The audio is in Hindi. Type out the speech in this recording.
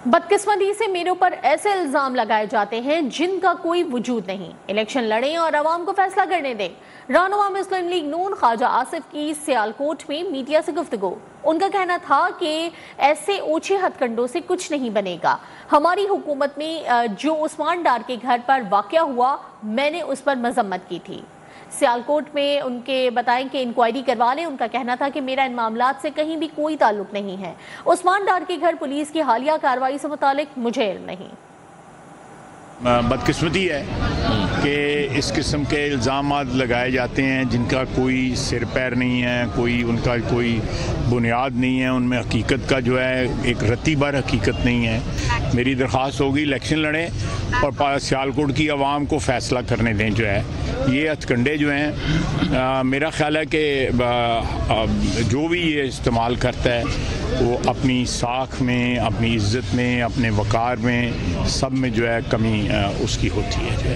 बदकिस्मती से मेरे ऊपर ऐसे इल्जाम लगाए जाते हैं जिनका कोई वजूद नहीं। इलेक्शन लड़ें और आवाम को फैसला करने दें। रहनुमा मुस्लिम लीग नून ख्वाजा आसिफ की सियालकोट में मीडिया से गुफ्तगू। उनका कहना था कि ऐसे ओछे हथकंडों से कुछ नहीं बनेगा। हमारी हुकूमत में जो उस्मान डार के घर पर वाक़या हुआ, मैंने उस पर मजम्मत की थी। सियालकोट में उनके बताएं कि इंक्वायरी करवा लें। उनका कहना था कि मेरा इन मामलात से कहीं भी कोई ताल्लुक नहीं है। उस्मान डार के घर पुलिस की हालिया कार्रवाई से मुतालिक मुझे इल्म नहीं। बदकिस्मती है कि इस किस्म के इल्ज़ाम लगाए जाते हैं जिनका कोई सिर पैर नहीं है, उनका कोई बुनियाद नहीं है, उनमें हकीकत का जो है एक रत्ती भर हकीकत नहीं है। मेरी दरख्वास्त होगी इलेक्शन लड़ें और सियालकोट की आवाम को फैसला करने दें। जो है ये हथकंडे जो हैं, मेरा ख्याल है कि जो भी ये इस्तेमाल करता है वो अपनी साख में, अपनी इज़्ज़त में, अपने वक़ार में, सब में जो है कमी उसकी होती है जो है।